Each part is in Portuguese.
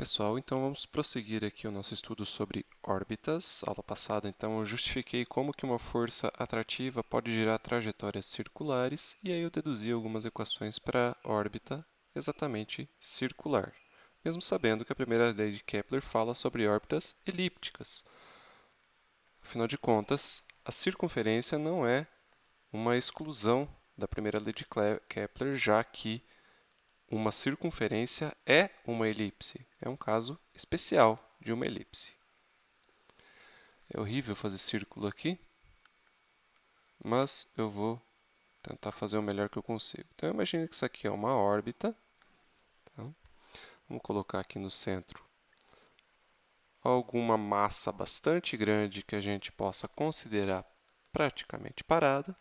Pessoal, então vamos prosseguir aqui o nosso estudo sobre órbitas. Aula passada, então, eu justifiquei como que uma força atrativa pode gerar trajetórias circulares e aí eu deduzi algumas equações para a órbita exatamente circular, mesmo sabendo que a primeira lei de Kepler fala sobre órbitas elípticas. Afinal de contas, a circunferência não é uma exclusão da primeira lei de Kepler, já que uma circunferência é uma elipse. É um caso especial de uma elipse. É horrível fazer círculo aqui, mas eu vou tentar fazer o melhor que eu consigo. Então, imagine que isso aqui é uma órbita. Tá? Vamos colocar aqui no centro alguma massa bastante grande que a gente possa considerar praticamente parada.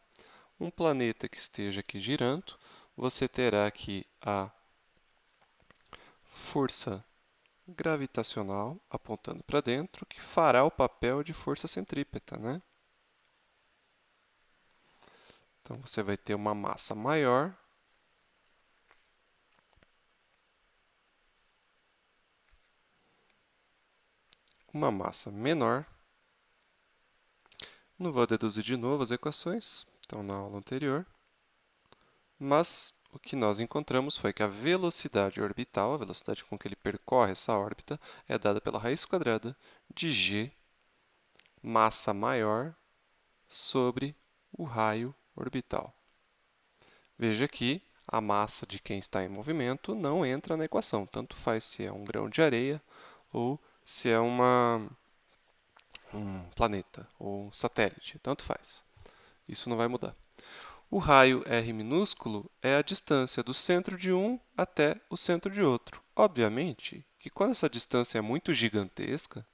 Um planeta que esteja aqui girando. Você terá aqui a força gravitacional apontando para dentro, que fará o papel de força centrípeta, né? Então, você vai ter uma massa maior, uma massa menor. Não vou deduzir de novo as equações, estão na aula anterior. Mas o que nós encontramos foi que a velocidade orbital, a velocidade com que ele percorre essa órbita, é dada pela raiz quadrada de g, massa maior, sobre o raio orbital. Veja que a massa de quem está em movimento não entra na equação, tanto faz se é um grão de areia ou se é um planeta ou um satélite, tanto faz. Isso não vai mudar. O raio r minúsculo é a distância do centro de um até o centro de outro. Obviamente que quando essa distância é muito gigantesca,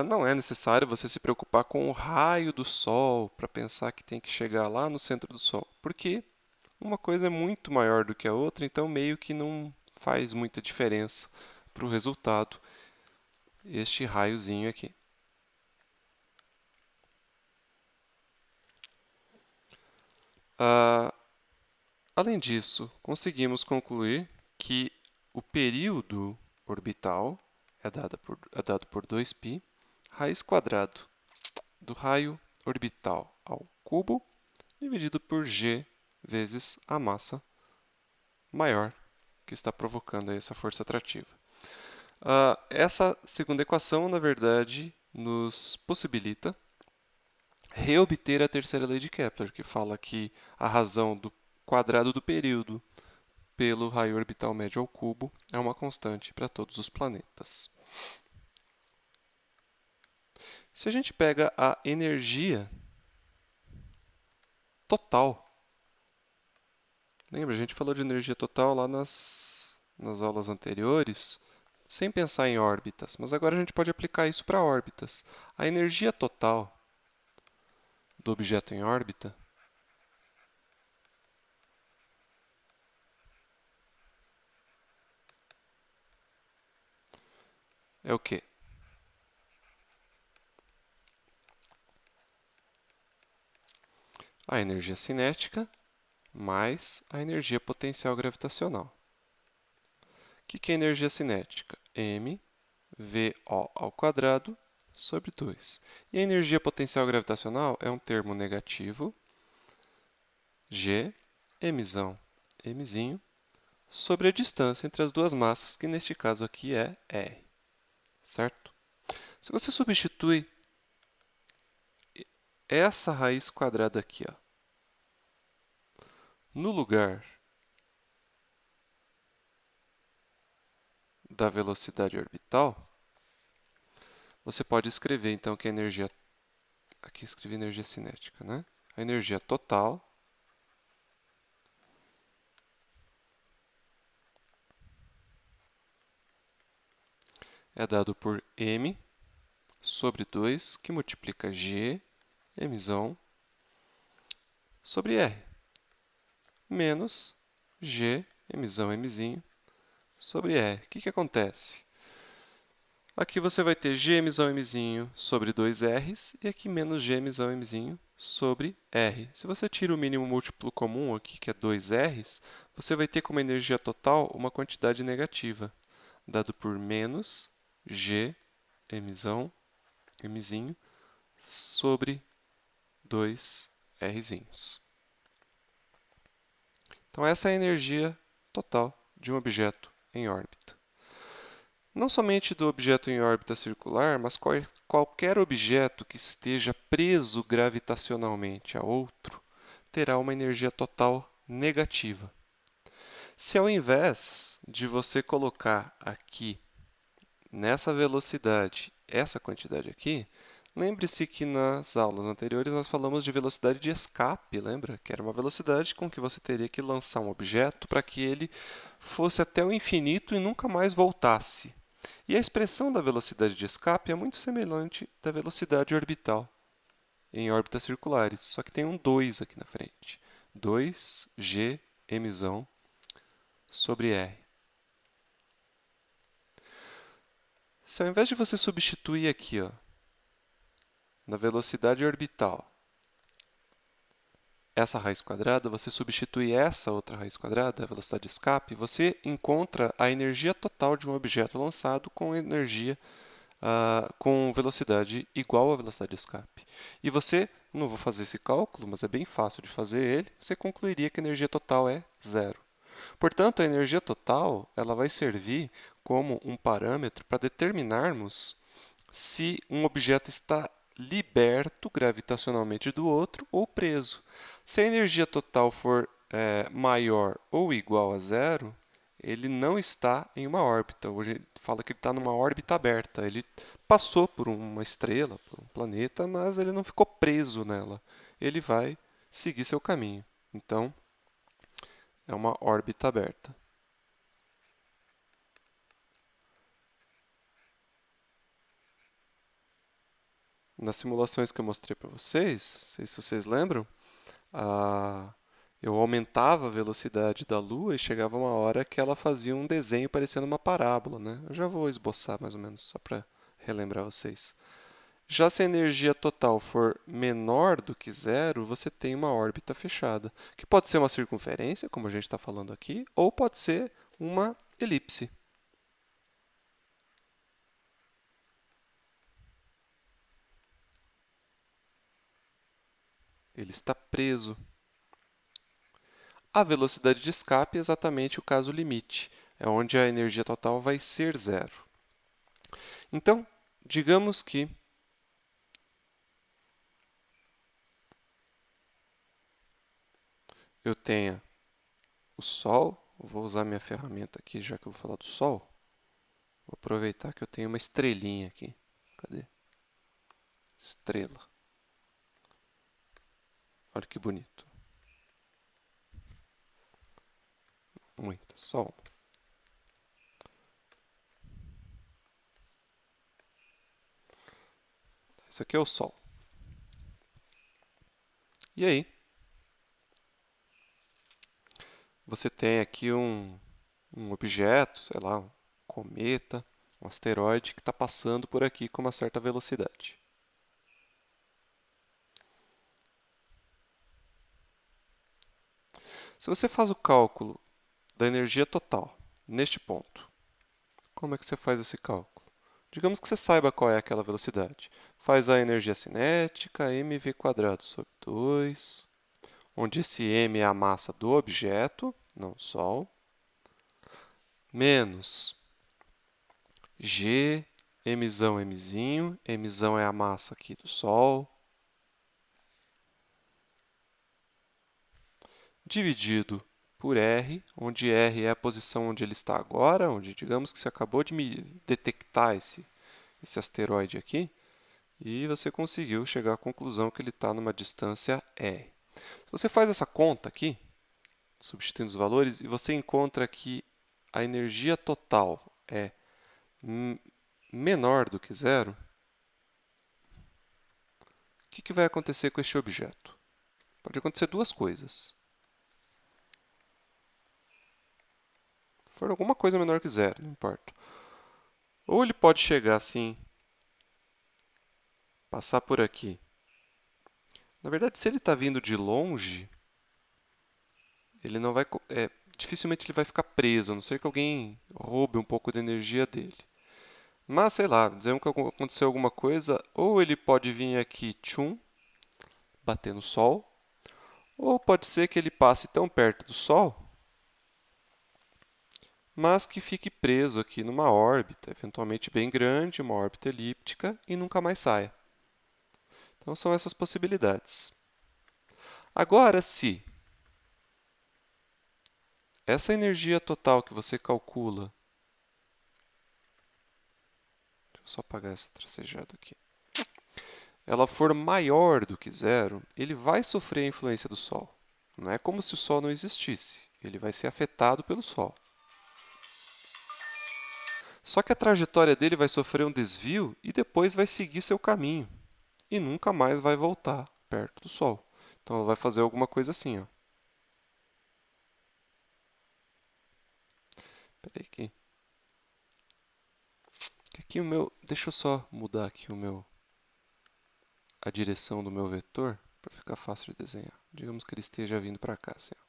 não é necessário você se preocupar com o raio do Sol para pensar que tem que chegar lá no centro do Sol, porque uma coisa é muito maior do que a outra, então meio que não faz muita diferença para o resultado este raiozinho aqui. Além disso, conseguimos concluir que o período orbital é dado por 2π raiz quadrada do raio orbital ao cubo dividido por g vezes a massa maior que está provocando essa força atrativa. Essa segunda equação, na verdade, nos possibilita reobter a terceira lei de Kepler, que fala que a razão do quadrado do período pelo raio orbital médio ao cubo é uma constante para todos os planetas. Se a gente pega a energia total, lembra, a gente falou de energia total lá nas aulas anteriores, sem pensar em órbitas, mas agora a gente pode aplicar isso para órbitas. A energia total do objeto em órbita é o quê? A energia cinética mais a energia potencial gravitacional. O que é energia cinética? mVo ao quadrado sobre 2. E a energia potencial gravitacional é um termo negativo, G, mzão, mzinho, sobre a distância entre as duas massas, que neste caso aqui é R. Certo? Se você substitui essa raiz quadrada aqui, ó, no lugar da velocidade orbital, você pode escrever então que a energia, aqui escrevi energia cinética, né? A energia total é dado por m sobre 2, que multiplica g, mzão, sobre r, menos g, mzão, mzinho, sobre r. O que acontece? Aqui você vai ter g, mzão, mzinho sobre 2r's e aqui menos g, mzão, mzinho sobre r. Se você tira o mínimo múltiplo comum aqui, que é 2r's, você vai ter como energia total uma quantidade negativa. dado por menos G, Mzinho, sobre 2Rzinhos. Então, essa é a energia total de um objeto em órbita. Não somente do objeto em órbita circular, mas qualquer objeto que esteja preso gravitacionalmente a outro terá uma energia total negativa. Se ao invés de você colocar aqui, nessa velocidade, essa quantidade aqui, lembre-se que nas aulas anteriores nós falamos de velocidade de escape, lembra? Que era uma velocidade com que você teria que lançar um objeto para que ele fosse até o infinito e nunca mais voltasse. E a expressão da velocidade de escape é muito semelhante da velocidade orbital em órbitas circulares, só que tem um 2 aqui na frente. 2g mzão sobre r. Se ao invés de você substituir aqui, ó, na velocidade orbital, essa raiz quadrada, você substitui essa outra raiz quadrada, a velocidade de escape, você encontra a energia total de um objeto lançado com energia com velocidade igual à velocidade de escape. E você, não vou fazer esse cálculo, mas é bem fácil de fazer ele, você concluiria que a energia total é zero. Portanto, a energia total ela vai servir como um parâmetro para determinarmos se um objeto está liberto gravitacionalmente do outro ou preso. Se a energia total for maior ou igual a zero, ele não está em uma órbita. Hoje ele fala que ele está numa órbita aberta. Ele passou por uma estrela, por um planeta, mas ele não ficou preso nela. Ele vai seguir seu caminho. Então, é uma órbita aberta. Nas simulações que eu mostrei para vocês, não sei se vocês lembram, eu aumentava a velocidade da Lua e chegava uma hora que ela fazia um desenho parecendo uma parábola, né? Eu já vou esboçar mais ou menos, só para relembrar vocês. Já se a energia total for menor do que zero, você tem uma órbita fechada, que pode ser uma circunferência, como a gente está falando aqui, ou pode ser uma elipse. Ele está preso. A velocidade de escape é exatamente o caso limite, é onde a energia total vai ser zero. Então, digamos que eu tenha o Sol, vou usar minha ferramenta aqui, já que eu vou falar do Sol. Vou aproveitar que eu tenho uma estrelinha aqui. Cadê? Estrela. Olha que bonito. Muito. Sol. Isso aqui é o Sol. E aí? Você tem aqui um objeto, sei lá, um cometa, um asteroide que está passando por aqui com uma certa velocidade. Se você faz o cálculo da energia total neste ponto, como é que você faz esse cálculo? Digamos que você saiba qual é aquela velocidade. Faz a energia cinética, mv² sobre 2, onde esse m é a massa do objeto, não o Sol, menos g, mzão, mzinho, mzão é a massa aqui do Sol, dividido por r, onde r é a posição onde ele está agora, onde digamos que você acabou de detectar esse asteroide aqui, e você conseguiu chegar à conclusão que ele está numa distância r. Se você faz essa conta aqui, substituindo os valores, e você encontra que a energia total é menor do que zero, o que vai acontecer com este objeto? Pode acontecer duas coisas. Se for alguma coisa menor que zero, não importa. Ou ele pode chegar assim, passar por aqui. Na verdade, se ele está vindo de longe, ele não vai. dificilmente ele vai ficar preso, a não ser que alguém roube um pouco da energia dele. Mas, sei lá, dizemos que aconteceu alguma coisa, ou ele pode vir aqui, tchum, bater no Sol, ou pode ser que ele passe tão perto do Sol, mas que fique preso aqui numa órbita, eventualmente bem grande, uma órbita elíptica, e nunca mais saia. Então, são essas possibilidades. Agora, se essa energia total que você calcula, deixa eu só apagar essa tracejada aqui, ela for maior do que zero, ele vai sofrer a influência do Sol. Não é como se o Sol não existisse, ele vai ser afetado pelo Sol. Só que a trajetória dele vai sofrer um desvio e depois vai seguir seu caminho e nunca mais vai voltar perto do Sol. Então ela vai fazer alguma coisa assim, ó. Peraí aqui o meu, deixa eu só mudar aqui a direção do meu vetor para ficar fácil de desenhar. Digamos que ele esteja vindo para cá, assim, ó.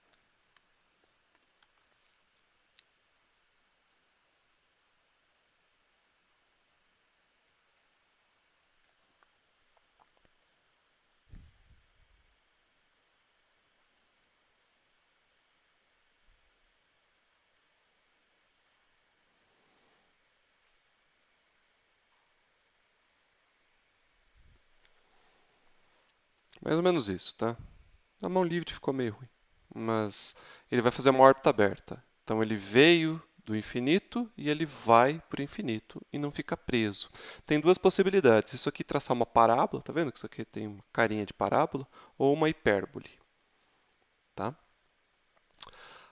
Mais ou menos isso, tá? A mão livre ficou meio ruim, mas ele vai fazer uma órbita aberta. Então ele veio do infinito e ele vai para o infinito e não fica preso. Tem duas possibilidades. Isso aqui traçar uma parábola, tá vendo que isso aqui tem uma carinha de parábola, ou uma hipérbole, tá?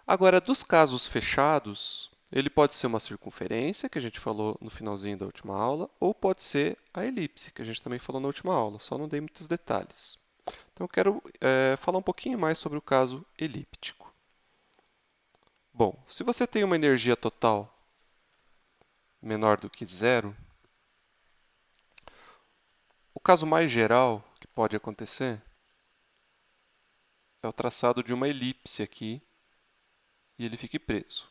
Agora, dos casos fechados, ele pode ser uma circunferência, que a gente falou no finalzinho da última aula, ou pode ser a elipse, que a gente também falou na última aula, só não dei muitos detalhes. Então, eu quero falar um pouquinho mais sobre o caso elíptico. Bom, se você tem uma energia total menor do que zero, o caso mais geral que pode acontecer é o traçado de uma elipse aqui e ele fique preso.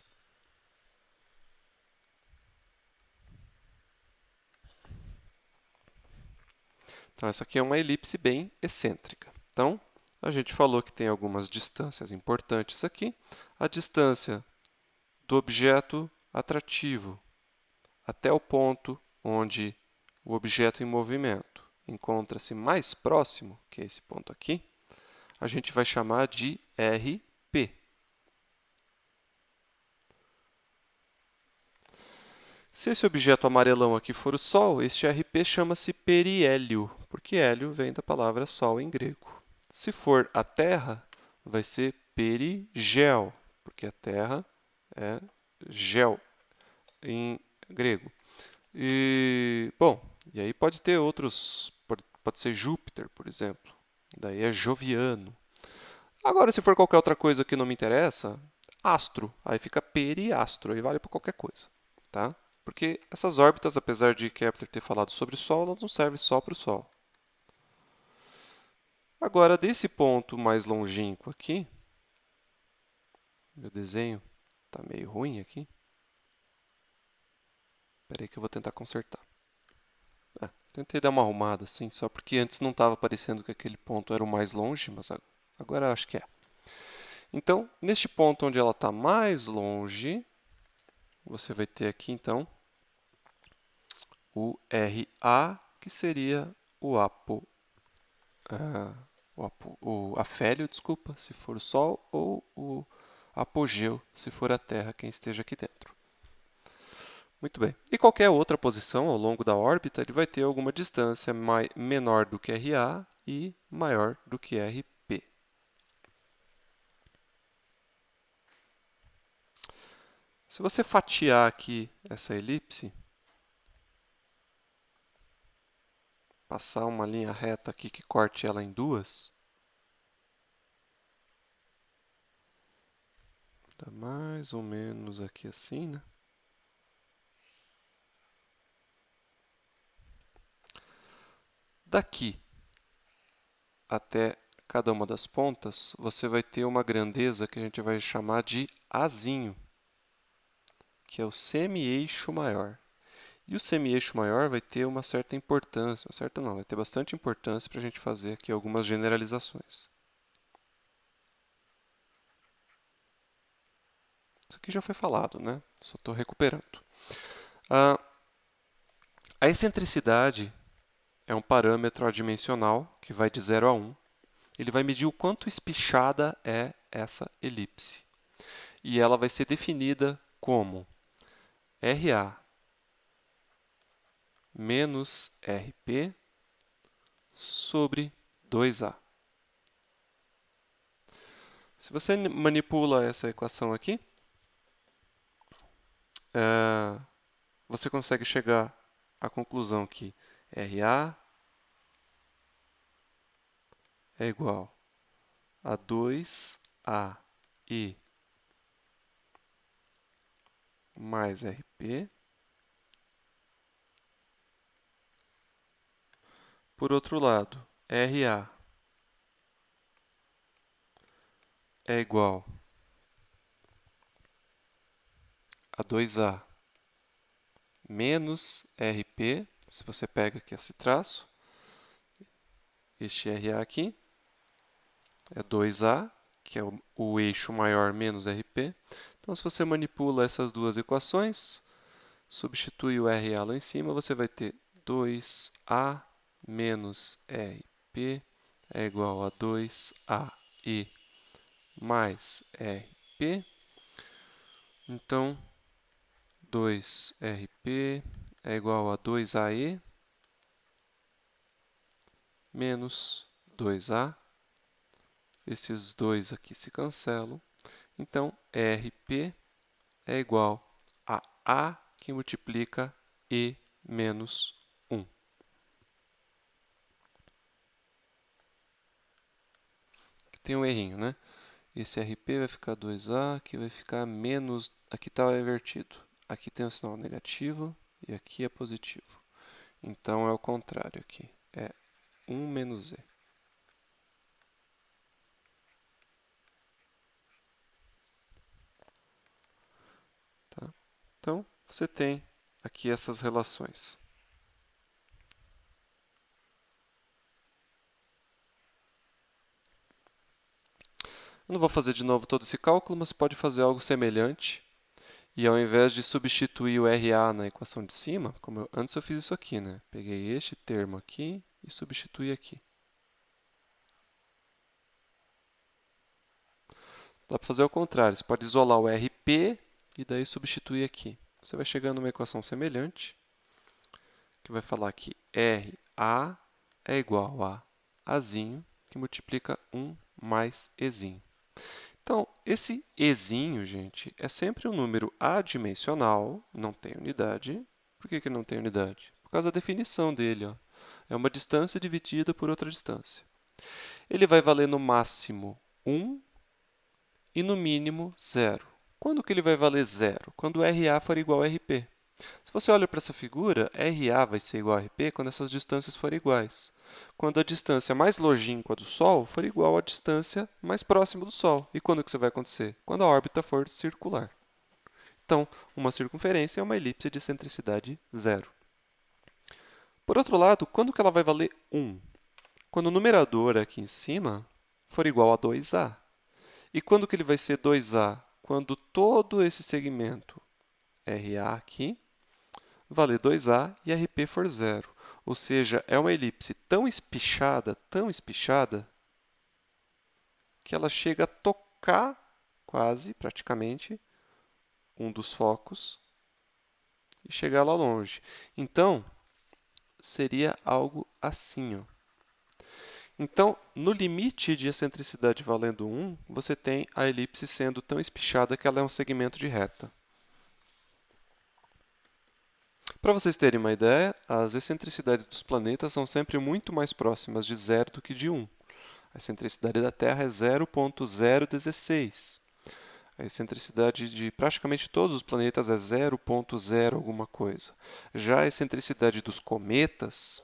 Então, essa aqui é uma elipse bem excêntrica. Então, a gente falou que tem algumas distâncias importantes aqui. A distância do objeto atrativo até o ponto onde o objeto em movimento encontra-se mais próximo, que é esse ponto aqui, a gente vai chamar de RP. Se esse objeto amarelão aqui for o Sol, este RP chama-se periélio, porque hélio vem da palavra Sol em grego. Se for a Terra, vai ser perigel, porque a Terra é gel em grego. E aí pode ter outros, pode ser Júpiter, por exemplo. Daí é joviano. Agora, se for qualquer outra coisa que não me interessa, astro. Aí fica periastro, aí vale para qualquer coisa, tá? Porque essas órbitas, apesar de Kepler ter falado sobre o Sol, elas não servem só para o Sol. Agora, desse ponto mais longínquo aqui, meu desenho está meio ruim aqui. Espera aí que eu vou tentar consertar. Tentei dar uma arrumada assim, só porque antes não estava parecendo que aquele ponto era o mais longe, mas agora acho que é. Então, neste ponto onde ela está mais longe, você vai ter aqui então o RA, que seria o afélio, desculpa, se for o Sol, ou o apogeu, se for a Terra, quem esteja aqui dentro. Muito bem. E qualquer outra posição ao longo da órbita, ele vai ter alguma distância menor do que RA e maior do que RP. Se você fatiar aqui essa elipse, passar uma linha reta aqui que corte ela em duas, dá mais ou menos aqui assim, né? Daqui até cada uma das pontas, você vai ter uma grandeza que a gente vai chamar de Azinho, que é o semi-eixo maior. E o semi-eixo maior vai ter uma certa importância, uma certa não, vai ter bastante importância para a gente fazer aqui algumas generalizações. Isso aqui já foi falado, né? Só estou recuperando. A excentricidade é um parâmetro adimensional que vai de 0 a 1. Ele vai medir o quanto espichada é essa elipse. E ela vai ser definida como RA menos RP sobre 2A. Se você manipula essa equação aqui, você consegue chegar à conclusão que RA é igual a 2AI mais RP. Por outro lado, RA é igual a 2A menos RP, se você pega aqui esse traço, este RA aqui é 2A, que é o eixo maior menos RP. Então, se você manipula essas duas equações, substitui o RA lá em cima, você vai ter 2A menos RP é igual a 2AI mais RP. Então, 2RP é igual a 2AE menos 2A. Esses dois aqui se cancelam. Então, RP é igual a A que multiplica E menos 1. Aqui tem um errinho, né? Esse RP vai ficar 2A, aqui vai ficar menos... Aqui está invertido. Aqui tem o sinal negativo e aqui é positivo. Então, é o contrário aqui. É 1 menos E. Tá? Então, você tem aqui essas relações. Eu não vou fazer de novo todo esse cálculo, mas pode fazer algo semelhante. E ao invés de substituir o RA na equação de cima, antes eu fiz isso aqui, né? Peguei este termo aqui e substituí aqui. Dá para fazer o contrário, você pode isolar o RP e daí substituir aqui. Você vai chegando numa equação semelhante, que vai falar que RA é igual a Azinho, que multiplica 1 mais Ezinho. Então, esse Ezinho, gente, é sempre um número adimensional, não tem unidade. Por que não tem unidade? Por causa da definição dele. Ó. É uma distância dividida por outra distância. Ele vai valer no máximo 1 e no mínimo 0. Quando que ele vai valer 0? Quando RA for igual a RP. Se você olha para essa figura, RA vai ser igual a RP quando essas distâncias forem iguais. Quando a distância mais longínqua do Sol for igual à distância mais próxima do Sol. E quando que isso vai acontecer? Quando a órbita for circular. Então, uma circunferência é uma elipse de excentricidade 0. Por outro lado, quando que ela vai valer 1? Quando o numerador aqui em cima for igual a 2A. E quando que ele vai ser 2A? Quando todo esse segmento RA aqui valer 2A e RP for 0. Ou seja, é uma elipse tão espichada, que ela chega a tocar quase, praticamente, um dos focos e chegar lá longe. Então, seria algo assim. Ó. Então, no limite de excentricidade valendo 1, você tem a elipse sendo tão espichada que ela é um segmento de reta. Para vocês terem uma ideia, as excentricidades dos planetas são sempre muito mais próximas de 0 do que de 1. A excentricidade da Terra é 0,016. A excentricidade de praticamente todos os planetas é 0,0 alguma coisa. Já a excentricidade dos cometas,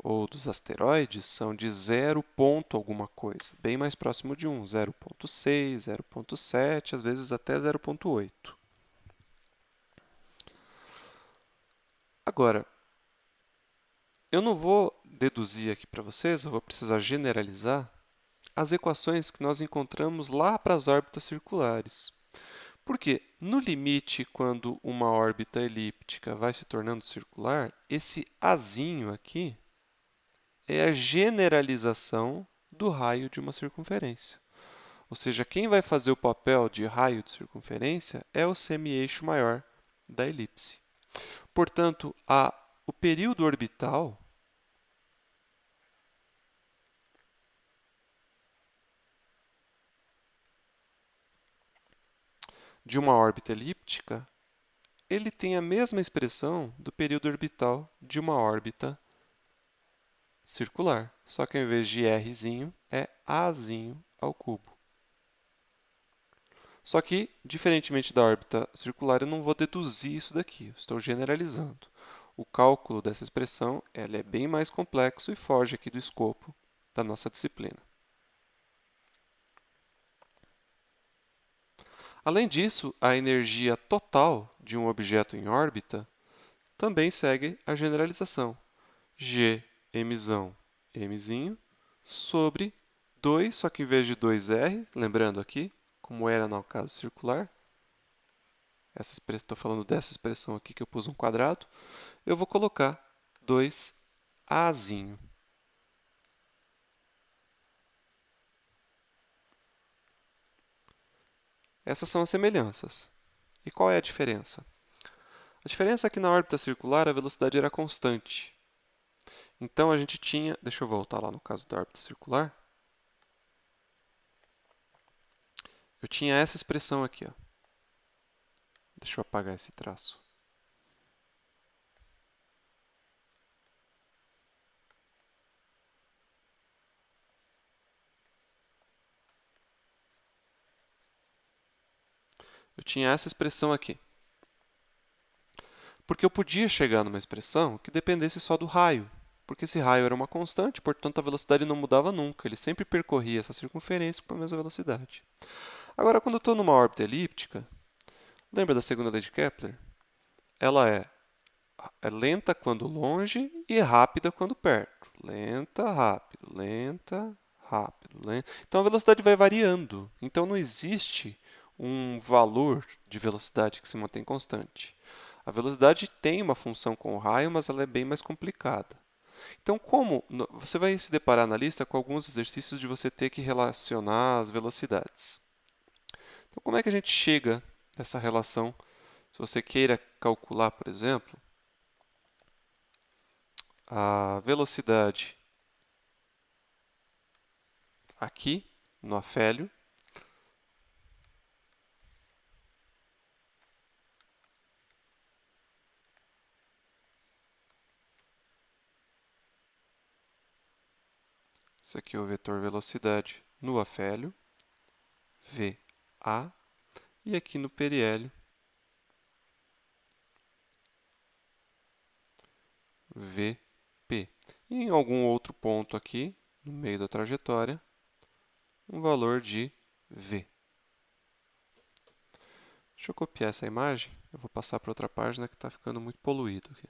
ou dos asteroides são de 0 ponto alguma coisa, bem mais próximo de 1, 0,6, 0,7, às vezes até 0,8. Agora, eu não vou deduzir aqui para vocês, eu vou precisar generalizar as equações que nós encontramos lá para as órbitas circulares. Porque, no limite, quando uma órbita elíptica vai se tornando circular, esse azinho aqui é a generalização do raio de uma circunferência. Ou seja, quem vai fazer o papel de raio de circunferência é o semi-eixo maior da elipse. Portanto, o período orbital de uma órbita elíptica, ele tem a mesma expressão do período orbital de uma órbita circular, só que ao invés de rzinho, é azinho ao cubo. Só que, diferentemente da órbita circular, eu não vou deduzir isso daqui, eu estou generalizando. O cálculo dessa expressão é bem mais complexo e foge aqui do escopo da nossa disciplina. Além disso, a energia total de um objeto em órbita também segue a generalização. G, mzão, mzinho, sobre 2, só que em vez de 2r, lembrando aqui, como era no caso circular, estou falando dessa expressão aqui que eu pus um quadrado, eu vou colocar 2azinho. Essas são as semelhanças. E qual é a diferença? A diferença é que na órbita circular a velocidade era constante. Então a gente tinha, deixa eu voltar lá no caso da órbita circular, eu tinha essa expressão aqui, ó. Deixa eu apagar esse traço. Eu tinha essa expressão aqui. Porque eu podia chegar numa expressão que dependesse só do raio, porque esse raio era uma constante, portanto a velocidade não mudava nunca, ele sempre percorria essa circunferência com a mesma velocidade. Agora, quando eu estou numa órbita elíptica, lembra da segunda lei de Kepler? Ela é lenta quando longe e rápida quando perto. Lenta, rápido, lenta, rápido, lenta. Então a velocidade vai variando. Então não existe um valor de velocidade que se mantém constante. A velocidade tem uma função com o raio, mas ela é bem mais complicada. Então, você vai se deparar na lista com alguns exercícios de você ter que relacionar as velocidades. Então, como é que a gente chega nessa relação? Se você queira calcular, por exemplo, a velocidade aqui no afélio, isso aqui é o vetor velocidade no afélio, VA, e aqui no periélio, VP. E em algum outro ponto aqui, no meio da trajetória, um valor de V. Deixa eu copiar essa imagem, eu vou passar para outra página que está ficando muito poluído aqui.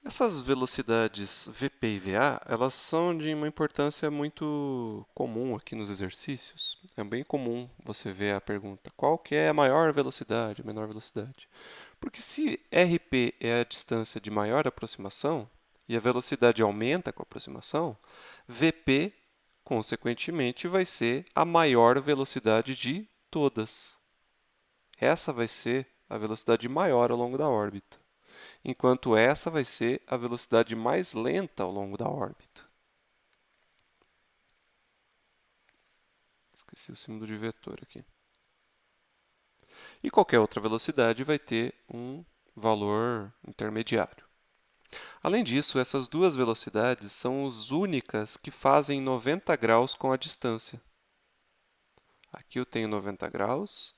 Essas velocidades Vp e Va, elas são de uma importância muito comum aqui nos exercícios. É bem comum você ver a pergunta, qual que é a maior velocidade, a menor velocidade? Porque se Rp é a distância de maior aproximação, e a velocidade aumenta com a aproximação, Vp, consequentemente, vai ser a maior velocidade de todas. Essa vai ser a velocidade maior ao longo da órbita. enquanto essa vai ser a velocidade mais lenta ao longo da órbita. Esqueci o símbolo de vetor aqui. E qualquer outra velocidade vai ter um valor intermediário. Além disso, essas duas velocidades são as únicas que fazem 90 graus com a distância. Aqui eu tenho 90 graus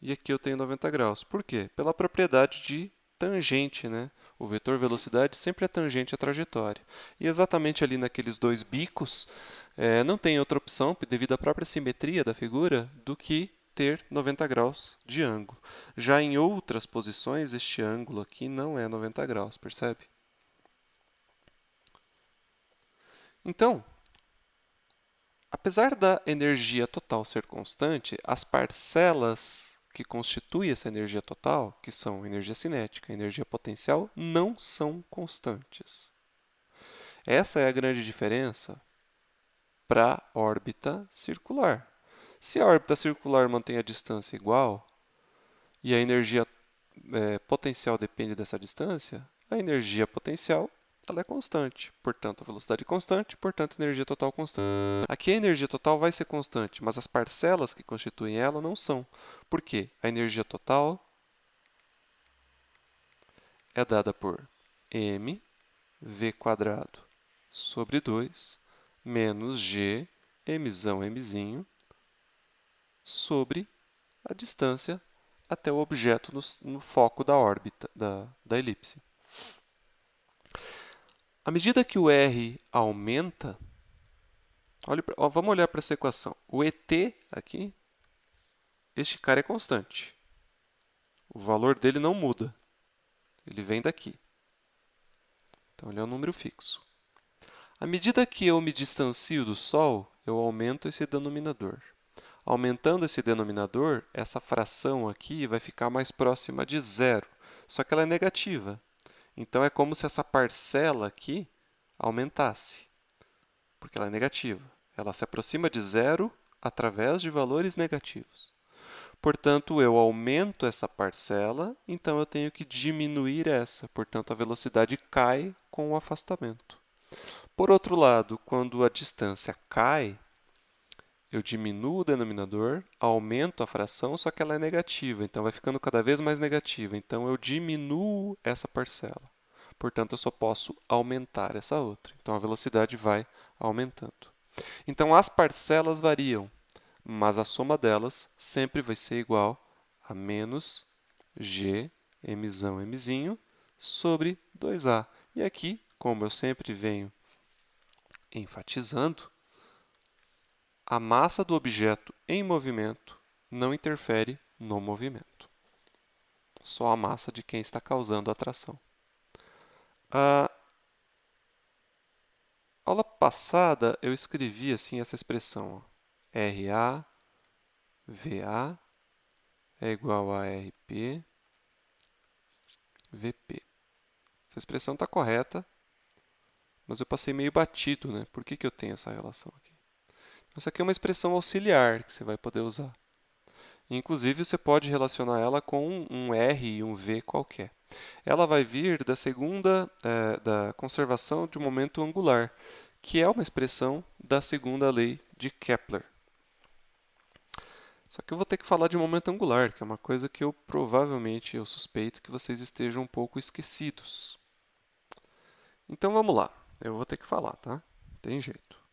e aqui eu tenho 90 graus. Por quê? Pela propriedade de tangente, né? O vetor velocidade sempre é tangente à trajetória. E exatamente ali naqueles dois bicos, não tem outra opção, devido à própria simetria da figura, do que ter 90 graus de ângulo. Já em outras posições, este ângulo aqui não é 90 graus, percebe? Então, apesar da energia total ser constante, as parcelas que constituem essa energia total, que são energia cinética e energia potencial, não são constantes. Essa é a grande diferença para a órbita circular. Se a órbita circular mantém a distância igual e a energia potencial depende dessa distância, a energia potencial ela é constante, portanto, a velocidade é constante, portanto, a energia total constante. Aqui a energia total vai ser constante, mas as parcelas que constituem ela não são. Por quê? A energia total é dada por mv² sobre 2 menos g mzão sobre a distância até o objeto no foco da órbita, da elipse. À medida que o r aumenta, vamos olhar para essa equação. O ET aqui, este cara é constante. O valor dele não muda. Ele vem daqui. Então, ele é um número fixo. À medida que eu me distancio do Sol, eu aumento esse denominador. Aumentando esse denominador, essa fração aqui vai ficar mais próxima de zero. Só que ela é negativa. Então, é como se essa parcela aqui aumentasse, porque ela é negativa. Ela se aproxima de zero através de valores negativos. Portanto, eu aumento essa parcela, então eu tenho que diminuir essa. Portanto, a velocidade cai com o afastamento. Por outro lado, quando a distância cai, eu diminuo o denominador, aumento a fração, só que ela é negativa, então vai ficando cada vez mais negativa. Então, eu diminuo essa parcela. Portanto, eu só posso aumentar essa outra. Então, a velocidade vai aumentando. Então, as parcelas variam, mas a soma delas sempre vai ser igual a menos g mzão sobre 2a. E aqui, como eu sempre venho enfatizando, a massa do objeto em movimento não interfere no movimento. Só a massa de quem está causando a atração. A aula passada eu escrevi assim essa expressão, ó, RA, VA é igual a RP, VP. Essa expressão está correta, mas eu passei meio batido, né? Por que eu tenho essa relação aqui? Essa aqui é uma expressão auxiliar que você vai poder usar. Inclusive, você pode relacionar ela com um R e um V qualquer. Ela vai vir da conservação de momento angular, que é uma expressão da segunda lei de Kepler. Só que eu vou ter que falar de momento angular, que é uma coisa que eu suspeito que vocês estejam um pouco esquecidos. Então vamos lá, eu vou ter que falar, tá? Tem jeito.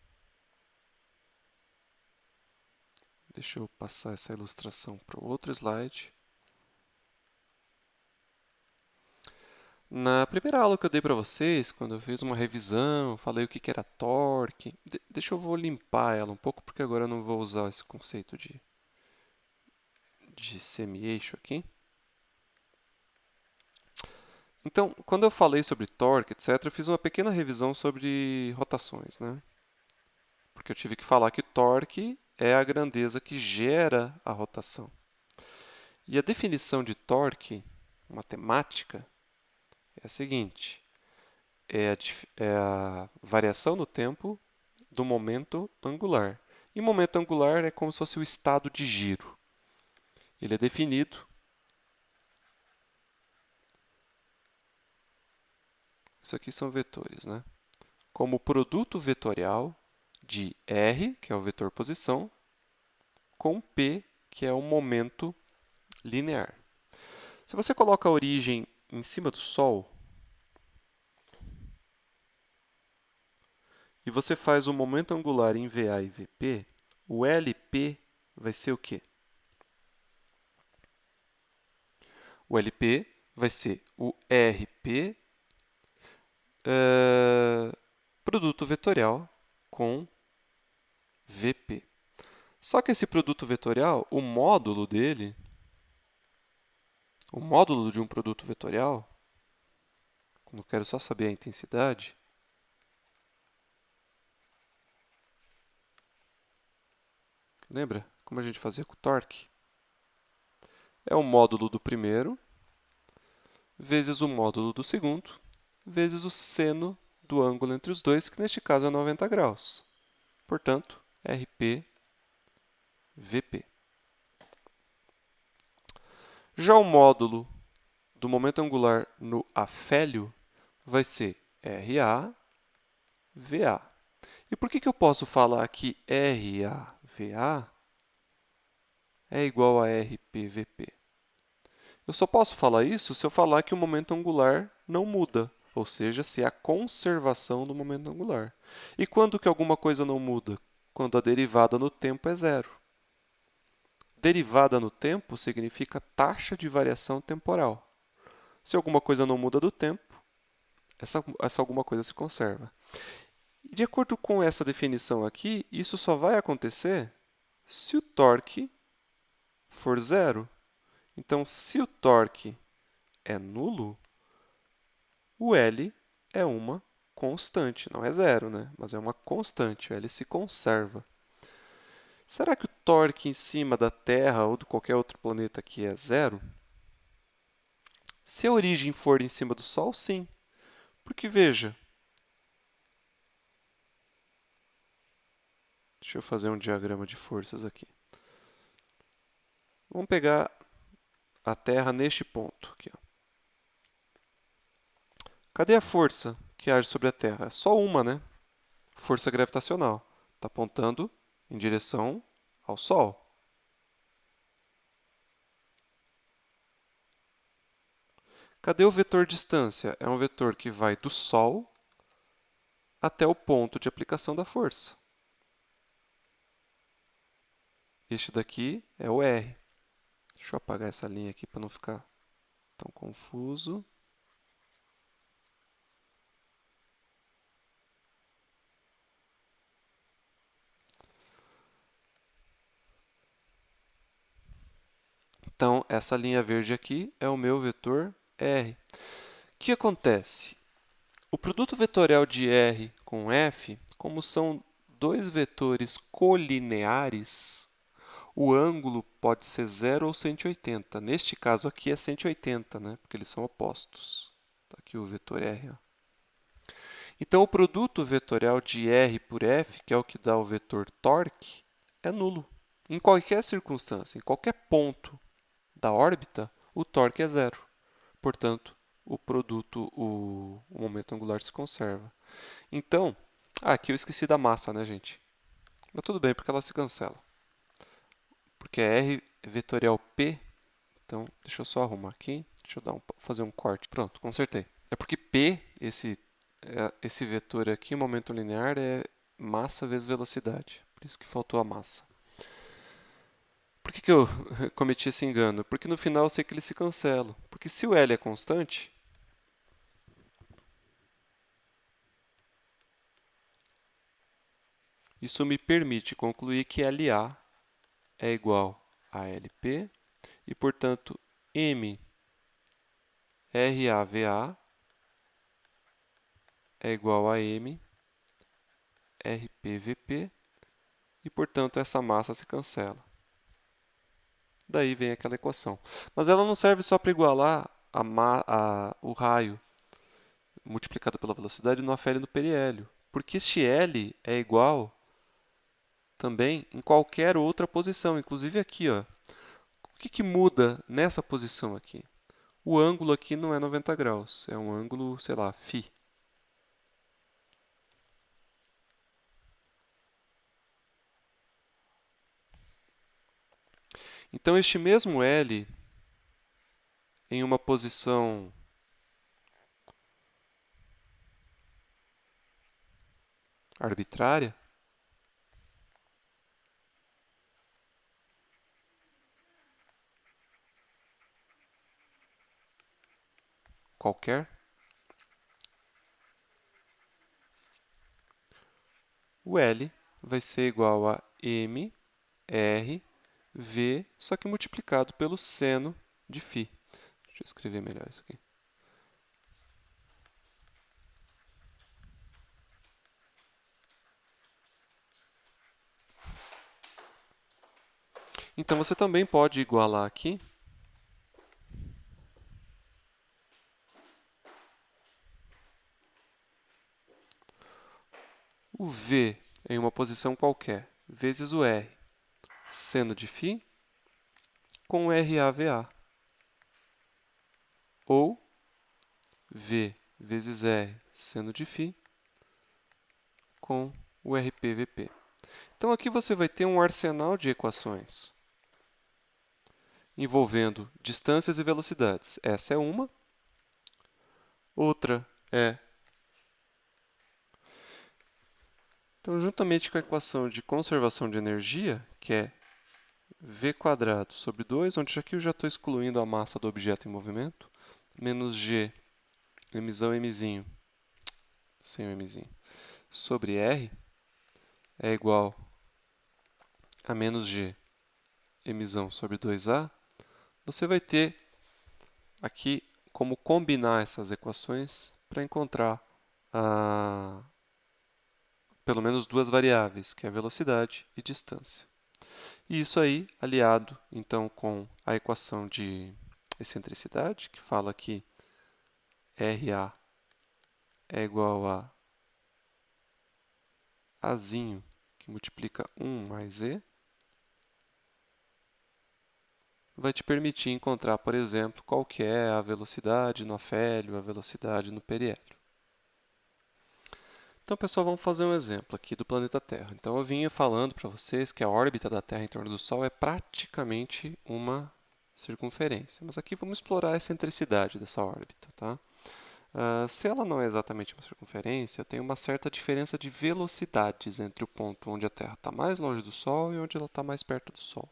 Deixa eu passar essa ilustração para o outro slide. Na primeira aula que eu dei para vocês, quando eu fiz uma revisão, falei o que era torque. Vou limpar ela um pouco, porque agora eu não vou usar esse conceito de semi-eixo aqui. Então, quando eu falei sobre torque, etc., eu fiz uma pequena revisão sobre rotações, né? Porque eu tive que falar que torque é a grandeza que gera a rotação. E a definição de torque matemática é a seguinte: é a variação no tempo do momento angular. E momento angular é como se fosse o estado de giro. Ele é definido isso aqui são vetores, né? Como produto vetorial de R, que é o vetor posição, com P, que é o momento linear. Se você coloca a origem em cima do Sol, e você faz o momento angular em VA e VP, o LP vai ser o quê? O LP vai ser o RP produto vetorial com VP. Só que esse produto vetorial, o módulo dele, o módulo de um produto vetorial, quando eu quero só saber a intensidade, lembra como a gente fazia com o torque? É o módulo do primeiro vezes o módulo do segundo vezes o seno do ângulo entre os dois, que neste caso é 90 graus. Portanto, RP VP. Já o módulo do momento angular no afélio vai ser RA VA. E por que eu posso falar que RA VA é igual a RP VP? Eu só posso falar isso se eu falar que o momento angular não muda, ou seja, se há conservação do momento angular. E quando que alguma coisa não muda? Quando a derivada no tempo é zero. Derivada no tempo significa taxa de variação temporal. Se alguma coisa não muda do tempo, essa alguma coisa se conserva. E de acordo com essa definição aqui, isso só vai acontecer se o torque for zero. Então, se o torque é nulo, o L é uma constante. Não é zero, né? Mas é uma constante. O L se conserva. Será que o torque em cima da Terra ou de qualquer outro planeta aqui é zero? Se a origem for em cima do Sol, sim. Porque, veja, deixa eu fazer um diagrama de forças aqui. Vamos pegar a Terra neste ponto aqui, ó. Cadê a força que age sobre a Terra? É só uma, né? Força gravitacional. Está apontando em direção ao Sol. Cadê o vetor distância? É um vetor que vai do Sol até o ponto de aplicação da força. Este daqui é o R. Deixa eu apagar essa linha aqui para não ficar tão confuso. Então, essa linha verde aqui é o meu vetor R. O que acontece? O produto vetorial de R com F, como são dois vetores colineares, o ângulo pode ser 0 ou 180. Neste caso aqui é 180, né? Porque eles são opostos. Está aqui o vetor R. Ó. Então, o produto vetorial de R por F, que é o que dá o vetor torque, é nulo. Em qualquer circunstância, em qualquer ponto da órbita, o torque é zero. Portanto, o momento angular se conserva. Então, aqui eu esqueci da massa, né, gente? Mas tudo bem, porque ela se cancela. Porque é R vetorial P, então deixa eu só arrumar aqui. Deixa eu fazer um corte. Pronto, consertei. É porque P, esse vetor aqui, momento linear, é massa vezes velocidade. Por isso que faltou a massa. Por que eu cometi esse engano? Porque no final eu sei que eles se cancelam. Porque se o L é constante, isso me permite concluir que LA é igual a LP e, portanto, MRAVA é igual a MRPVP e, portanto, essa massa se cancela. Daí vem aquela equação. Mas ela não serve só para igualar o raio multiplicado pela velocidade no afélio e no periélio, porque este L é igual também em qualquer outra posição, inclusive aqui. Ó. O que muda nessa posição aqui? O ângulo aqui não é 90 graus, é um ângulo, sei lá, φ. Então, este mesmo L, em uma posição arbitrária, qualquer, o L vai ser igual a m r v, só que multiplicado pelo seno de φ. Deixa eu escrever melhor isso aqui. Então, você também pode igualar aqui o v em uma posição qualquer, vezes o r, seno de φ, com RAVA. Ou v vezes r, seno de φ, com o RPVP. Então, aqui você vai ter um arsenal de equações envolvendo distâncias e velocidades. Essa é uma. Outra é... Então, juntamente com a equação de conservação de energia, que é v² sobre 2, onde aqui eu já estou excluindo a massa do objeto em movimento, menos g, mzão, mzinho, sem o mzinho, sobre r, é igual a menos g, mzão, sobre 2a, você vai ter aqui como combinar essas equações para encontrar pelo menos duas variáveis, que é a velocidade e distância. E isso aí, aliado então com a equação de excentricidade, que fala que RA é igual a Azinho, que multiplica 1 mais E, vai te permitir encontrar, por exemplo, qual que é a velocidade no afélio, a velocidade no periélio. Então, pessoal, vamos fazer um exemplo aqui do planeta Terra. Então, eu vinha falando para vocês que a órbita da Terra em torno do Sol é praticamente uma circunferência. Mas aqui vamos explorar a excentricidade dessa órbita, tá? Se ela não é exatamente uma circunferência, tem uma certa diferença de velocidades entre o ponto onde a Terra está mais longe do Sol e onde ela está mais perto do Sol.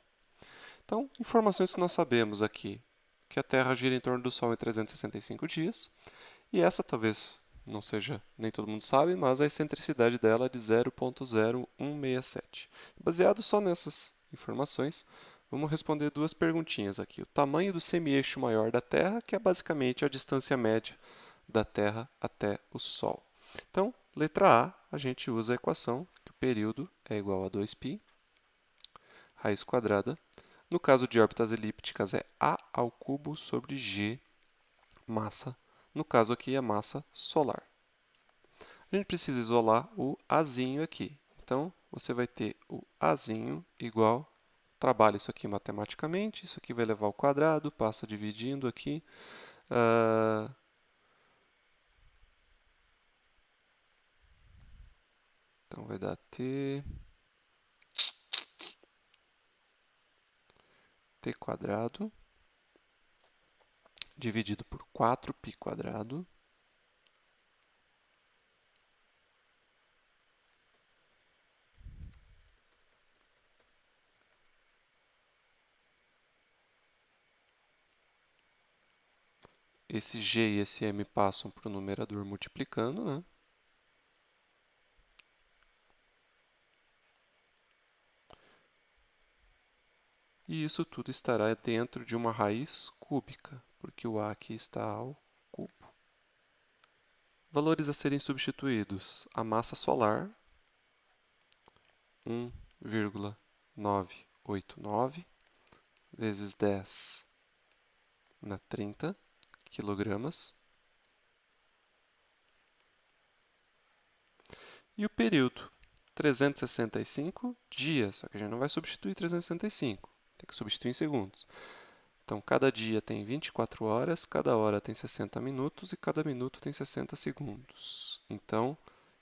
Então, informações que nós sabemos aqui, que a Terra gira em torno do Sol em 365 dias, e essa talvez não seja, nem todo mundo sabe, mas a excentricidade dela é de 0,0167. Baseado só nessas informações, vamos responder duas perguntinhas aqui. O tamanho do semi-eixo maior da Terra, que é basicamente a distância média da Terra até o Sol. Então, letra A, a gente usa a equação que o período é igual a 2π, raiz quadrada. No caso de órbitas elípticas, é A ao cubo sobre G, massa. No caso aqui, é massa solar. A gente precisa isolar o Azinho aqui. Então, você vai ter o Azinho igual, trabalha isso aqui matematicamente, isso aqui vai levar ao quadrado, passa dividindo aqui. Então, vai dar t quadrado dividido por 4π quadrado. Esse g e esse m passam para o numerador multiplicando, né? E isso tudo estará dentro de uma raiz cúbica, porque o a aqui está ao cubo. Valores a serem substituídos. A massa solar, 1,989 vezes 10 na 30 quilogramas. E o período, 365 dias, só que a gente não vai substituir 365, tem que substituir em segundos. Então, cada dia tem 24 horas, cada hora tem 60 minutos e cada minuto tem 60 segundos. Então,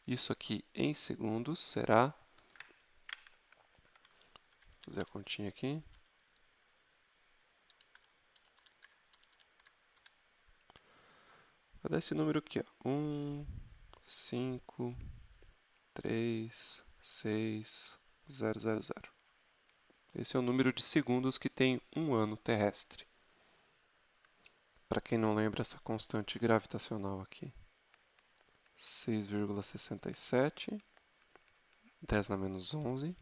isso aqui em segundos será... Vou fazer a continha aqui. Vai dar esse número aqui, ó. 1, 5, 3, 6, 0, 0, 0. Esse é o número de segundos que tem um ano terrestre. Para quem não lembra essa constante gravitacional aqui. 6,67, 10 na menos 11,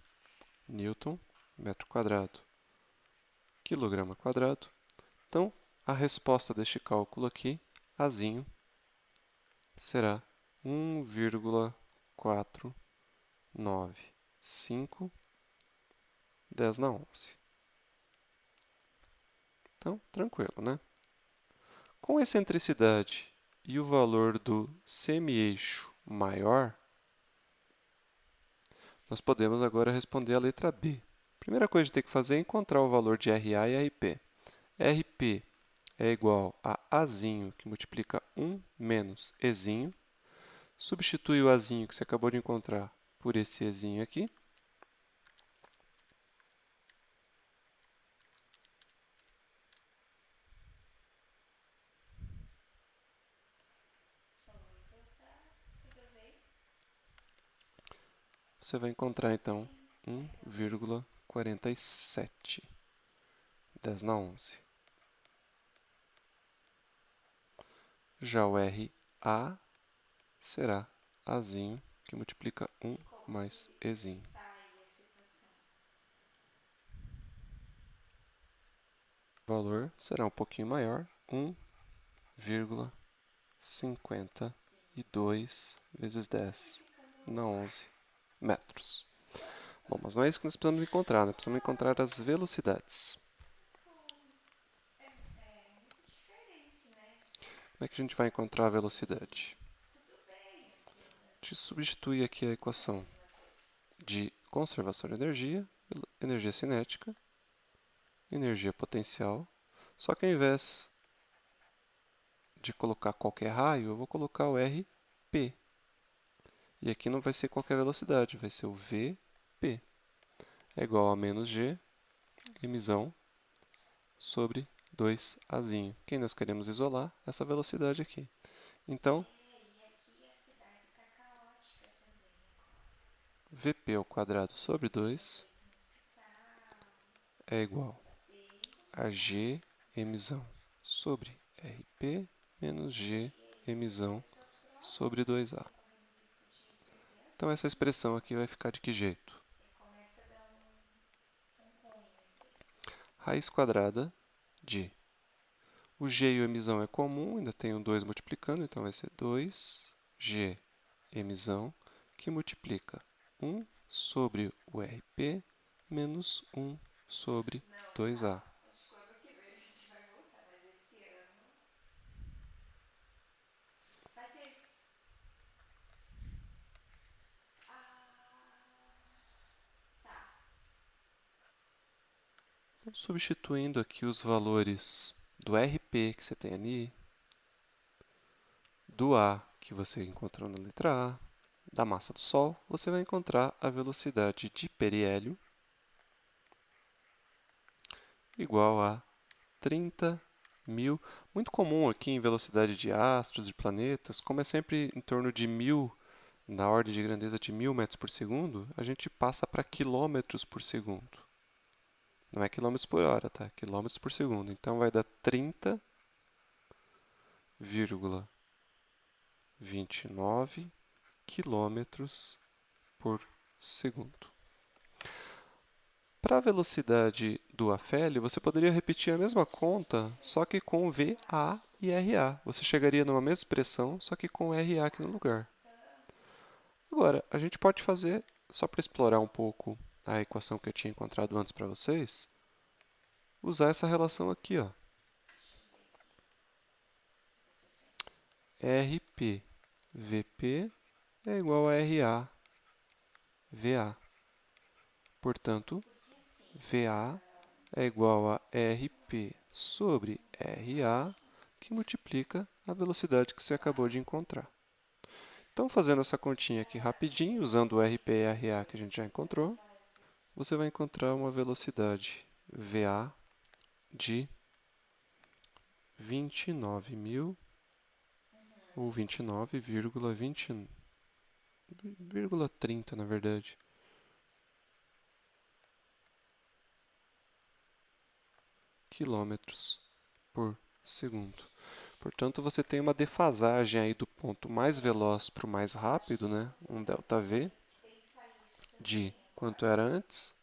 Newton, metro quadrado, quilograma quadrado. Então, a resposta deste cálculo aqui, Azinho, será 1,495, 10 na 11. Então, tranquilo, né? Com excentricidade e o valor do semi-eixo maior, nós podemos agora responder a letra B. Primeira coisa que tem que fazer é encontrar o valor de RA e RP. RP é igual a Azinho, que multiplica 1 menos Ezinho. Substitui o Azinho que você acabou de encontrar por esse Ezinho aqui. Você vai encontrar, então, 1,47. 10 na 11. Já o RA será Azinho, que multiplica 1 mais Ezinho. O valor será um pouquinho maior, 1,52 vezes 10 na 11 metros. Bom, mas não é isso que nós precisamos encontrar, nós precisamos encontrar as velocidades. Como é que a gente vai encontrar a velocidade? A gente substitui aqui a equação de conservação de energia, energia cinética, energia potencial, só que ao invés de colocar qualquer raio, eu vou colocar o RP. E aqui não vai ser qualquer velocidade, vai ser o VP. É igual a menos G, emissão, sobre 2Azinho. Quem nós queremos isolar? Essa velocidade aqui. Então, VP ao quadrado sobre 2 é igual a G emissão sobre RP menos G emissão sobre 2A. Então, essa expressão aqui vai ficar de que jeito? Raiz quadrada de... O G e o emissão é comum, ainda tem um 2 multiplicando, então vai ser 2G emissão, que multiplica 1 sobre o RP menos 1 sobre 2A. Então, substituindo aqui os valores do RP que você tem ali, do A que você encontrou na letra A, da massa do Sol, você vai encontrar a velocidade de periélio igual a 30.000. Muito comum aqui em velocidade de astros, de planetas, como é sempre em torno de 1.000, na ordem de grandeza de 1.000 metros por segundo, a gente passa para quilômetros por segundo. Não é quilômetros por hora, tá? Quilômetros por segundo. Então, vai dar 30,29 quilômetros por segundo. Para a velocidade do afélio, você poderia repetir a mesma conta, só que com VA e RA. Você chegaria numa mesma expressão, só que com RA aqui no lugar. Agora, a gente pode fazer, só para explorar um pouco a equação que eu tinha encontrado antes para vocês, usar essa relação aqui, ó. RP VP é igual a RA VA. Portanto, VA é igual a RP sobre RA, que multiplica a velocidade que você acabou de encontrar. Então, fazendo essa continha aqui rapidinho, usando o RP e RA que a gente já encontrou, você vai encontrar uma velocidade VA de 29.000 ou 29,30 na verdade, quilômetros por segundo. Portanto, você tem uma defasagem aí do ponto mais veloz para o mais rápido, né? Um ΔV de quanto era antes?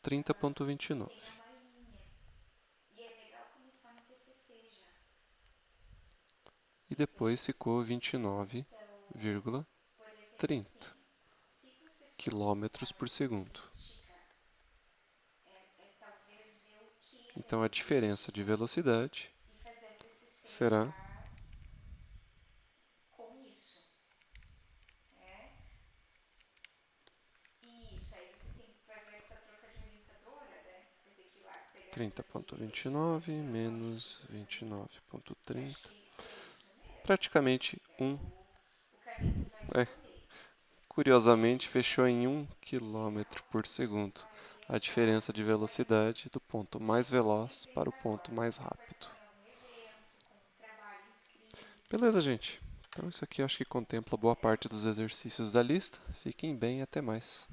30,29. E depois ficou 29,30 quilômetros por segundo. Então, a diferença de velocidade será trinta ponto vinte e nove menos 29,30. Praticamente é, curiosamente, fechou em 1 km por segundo. A diferença de velocidade do ponto mais veloz para o ponto mais rápido. Beleza, gente? Então, isso aqui eu acho que contempla boa parte dos exercícios da lista. Fiquem bem e até mais.